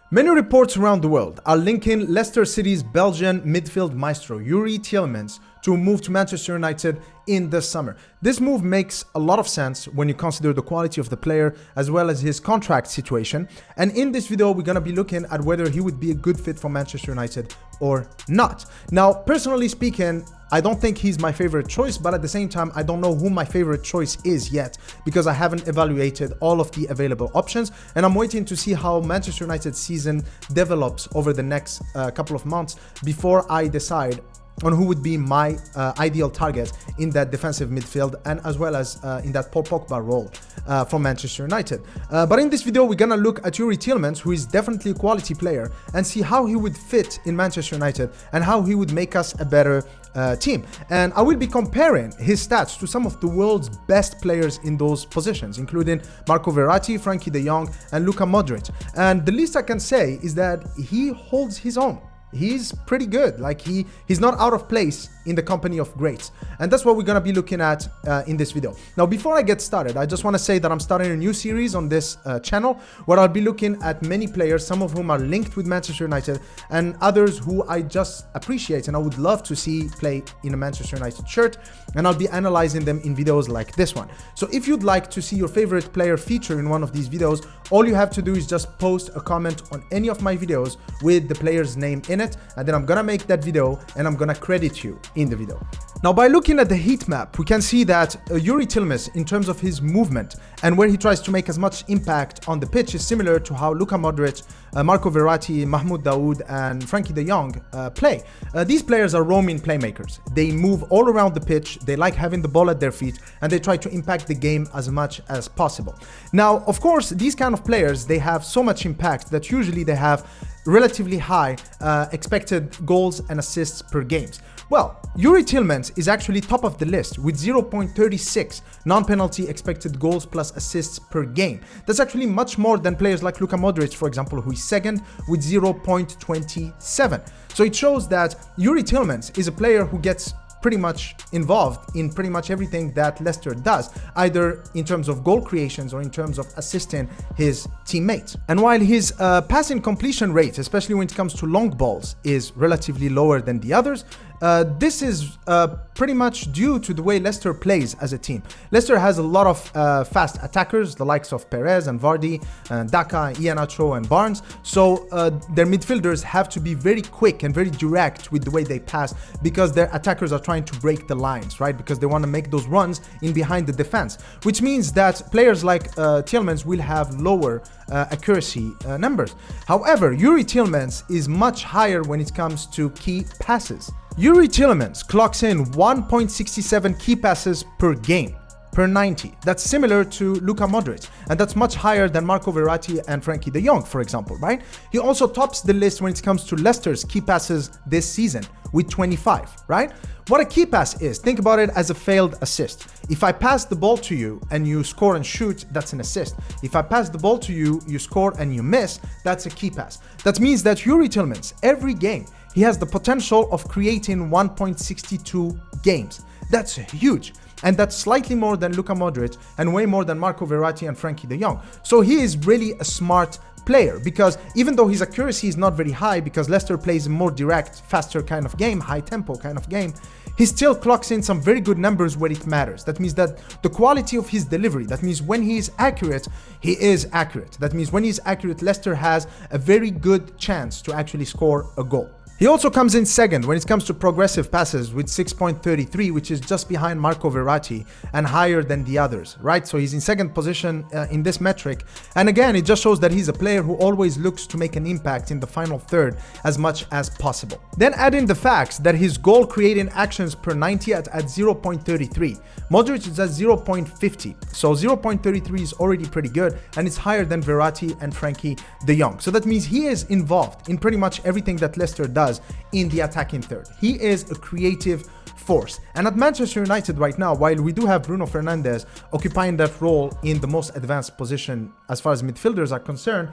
Many reports around the world are linking Leicester City's Belgian midfield maestro Youri Tielemans to move to Manchester United in the summer. This move makes a lot of sense when you consider the quality of the player as well as his contract situation. And in this video, we're going to be looking at whether he would be a good fit for Manchester United or not. Now, personally speaking, I don't think he's my favorite choice, but at the same time, I don't know who my favorite choice is yet because I haven't evaluated all of the available options, and I'm waiting to see how Manchester United's season develops over the next couple of months before I decide on who would be my ideal target in that defensive midfield and as well as in that Paul Pogba role for Manchester United. But in this video, we're gonna look at Youri Tielemans, who is definitely a quality player, and see how he would fit in Manchester United and how he would make us a better team. And I will be comparing his stats to some of the world's best players in those positions, including Marco Verratti, Frenkie De Jong, and Luka Modric. And the least I can say is that he holds his own. He's pretty good. Like he's not out of place in the company of greats, and that's what we're gonna be looking at in this video. Now, before I get started, I just want to say that I'm starting a new series on this channel where I'll be looking at many players, some of whom are linked with Manchester United and others who I just appreciate and I would love to see play in a Manchester United shirt, and I'll be analyzing them in videos like this one. So if you'd like to see your favorite player feature in one of these videos, all you have to do is just post a comment on any of my videos with the player's name in it, and then I'm gonna make that video and I'm gonna credit you in the video. Now, by looking at the heat map, we can see that Youri Tielemans, in terms of his movement and where he tries to make as much impact on the pitch, is similar to how Luka Modric, Marco Verratti, Dahoud, and Frenkie De Jong play. These players are roaming playmakers. They move all around the pitch, they like having the ball at their feet, and they try to impact the game as much as possible. Now, of course, these kind of players, they have so much impact that usually they have relatively high expected goals and assists per games. Well, Youri Tielemans is actually top of the list with 0.36 non-penalty expected goals plus assists per game. That's actually much more than players like Luka Modric, for example, who is second with 0.27. So it shows that Youri Tielemans is a player who gets pretty much involved in pretty much everything that Leicester does, either in terms of goal creations or in terms of assisting his teammates. And while his passing completion rate, especially when it comes to long balls, is relatively lower than the others, this is pretty much due to the way Leicester plays as a team. Leicester has a lot of fast attackers, the likes of Perez and Vardy, and Daka, Iheanacho, and Barnes. So their midfielders have to be very quick and very direct with the way they pass because their attackers are trying to break the lines, right? Because they want to make those runs in behind the defense, which means that players like Tielemans will have lower accuracy numbers. However, Youri Tielemans is much higher when it comes to key passes. Youri Tielemans clocks in 1.67 key passes per game, per 90. That's similar to Luka Modric, and that's much higher than Marco Verratti and Frenkie De Jong, for example, right? He also tops the list when it comes to Leicester's key passes this season with 25, right? What a key pass is, think about it as a failed assist. If I pass the ball to you and you score and shoot, that's an assist. If I pass the ball to you, you score and you miss, that's a key pass. That means that Youri Tielemans, every game, he has the potential of creating 1.62 games. That's huge. And that's slightly more than Luka Modric and way more than Marco Verratti and Frenkie De Jong. So he is really a smart player, because even though his accuracy is not very high because Leicester plays a more direct, faster kind of game, high tempo kind of game, he still clocks in some very good numbers where it matters. That means that the quality of his delivery, that means when he is accurate, he is accurate. That means when he's accurate, Leicester has a very good chance to actually score a goal. He also comes in second when it comes to progressive passes with 6.33, which is just behind Marco Verratti and higher than the others, right? So he's in second position in this metric. And again, it just shows that he's a player who always looks to make an impact in the final third as much as possible. Then add in the facts that his goal creating actions per 90 at 0.33. Modric is at 0.50. So 0.33 is already pretty good, and it's higher than Verratti and Frenkie De Jong. So that means he is involved in pretty much everything that Leicester does in the attacking third. He is a creative force. And at Manchester United right now, while we do have Bruno Fernandes occupying that role in the most advanced position as far as midfielders are concerned,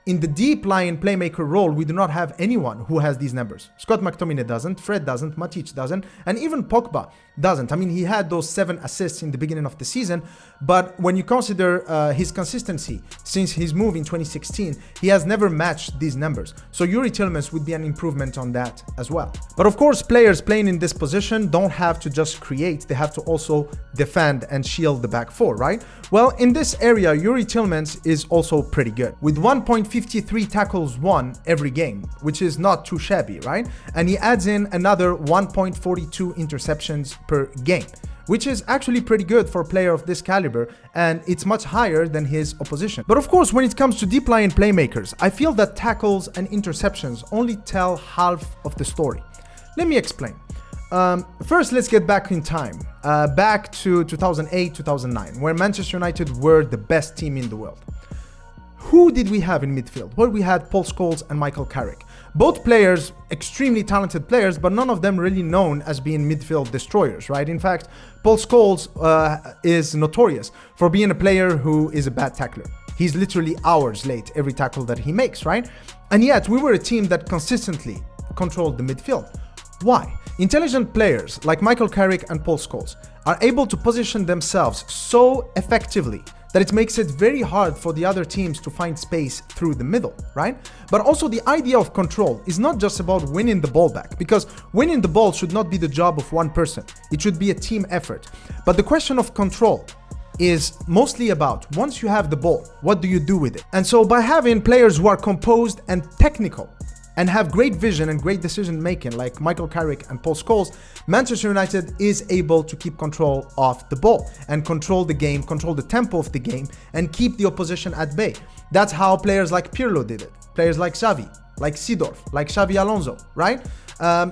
in the deep lying playmaker role, we do not have anyone who has these numbers. Scott McTominay doesn't, Fred doesn't, Matic doesn't, and even Pogba doesn't. I mean, he had those 7 assists in the beginning of the season, but when you consider his consistency since his move in 2016, he has never matched these numbers. So Youri Tielemans would be an improvement on that as well. But of course, players playing in this position don't have to just create, they have to also defend and shield the back four, right? Well, in this area, Youri Tielemans is also pretty good, with 1.53 tackles won every game, which is not too shabby, right? And he adds in another 1.42 interceptions per game, which is actually pretty good for a player of this caliber, and it's much higher than his opposition. But of course, when it comes to deep lying playmakers, I feel that tackles and interceptions only tell half of the story. Let me explain. First, let's get back in time, back to 2008-2009, where Manchester United were the best team in the world. Who did we have in midfield? Well, we had Paul Scholes and Michael Carrick. Both players, extremely talented players, but none of them really known as being midfield destroyers, right? In fact, Paul Scholes is notorious for being a player who is a bad tackler. He's literally hours late every tackle that he makes, right? And yet, we were a team that consistently controlled the midfield. Why? Intelligent players like Michael Carrick and Paul Scholes are able to position themselves so effectively that it makes it very hard for the other teams to find space through the middle, right? But also the idea of control is not just about winning the ball back, because winning the ball should not be the job of one person. It should be a team effort. But the question of control is mostly about, once you have the ball, what do you do with it? And so by having players who are composed and technical and have great vision and great decision making like Michael Carrick and Paul Scholes, Manchester United is able to keep control of the ball and control the game, control the tempo of the game, and keep the opposition at bay. That's how players like Pirlo did it, players like Xavi, like Seedorf, like Xavi Alonso, right?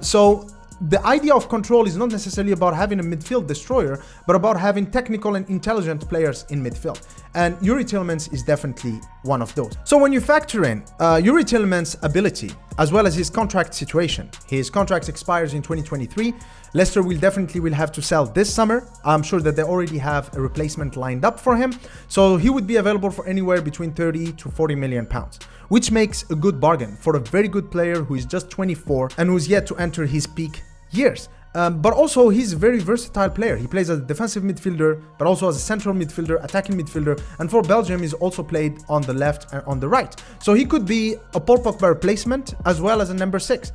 So the idea of control is not necessarily about having a midfield destroyer, but about having technical and intelligent players in midfield. And Youri Tielemans is definitely one of those. So when you factor in Youri Tielemans' ability, as well as his contract situation, his contract expires in 2023. Leicester will definitely have to sell this summer. I'm sure that they already have a replacement lined up for him. So he would be available for anywhere between 30 to 40 million pounds, which makes a good bargain for a very good player who is just 24 and who's yet to enter his peak years. But also he's a very versatile player. He plays as a defensive midfielder, but also as a central midfielder, attacking midfielder, and for Belgium he's also played on the left and on the right. So he could be a Paul Pogba replacement as well as a number 6.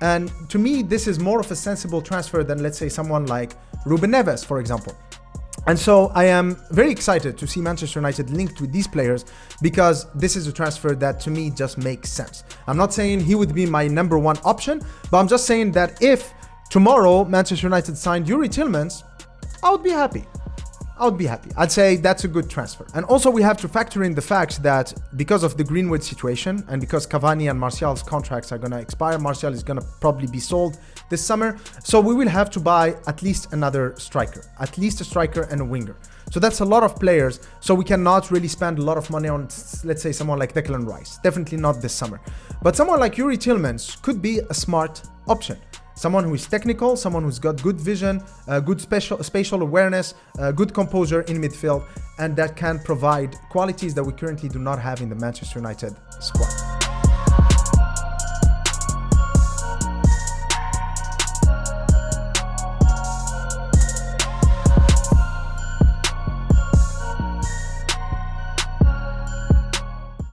And to me, this is more of a sensible transfer than, let's say, someone like Ruben Neves, for example. And so I am very excited to see Manchester United linked with these players, because this is a transfer that to me just makes sense. I'm not saying he would be my number 1 option, but I'm just saying that if tomorrow Manchester United signed Youri Tielemans, I would be happy. I'd say that's a good transfer. And also we have to factor in the fact that because of the Greenwood situation and because Cavani and Martial's contracts are going to expire, Martial is going to probably be sold this summer. So we will have to buy at least another striker, at least a striker and a winger. So that's a lot of players. So we cannot really spend a lot of money on, let's say, someone like Declan Rice. Definitely not this summer. But someone like Youri Tielemans could be a smart option. Someone who is technical, someone who's got good vision, good spatial awareness, good composure in midfield, and that can provide qualities that we currently do not have in the Manchester United squad.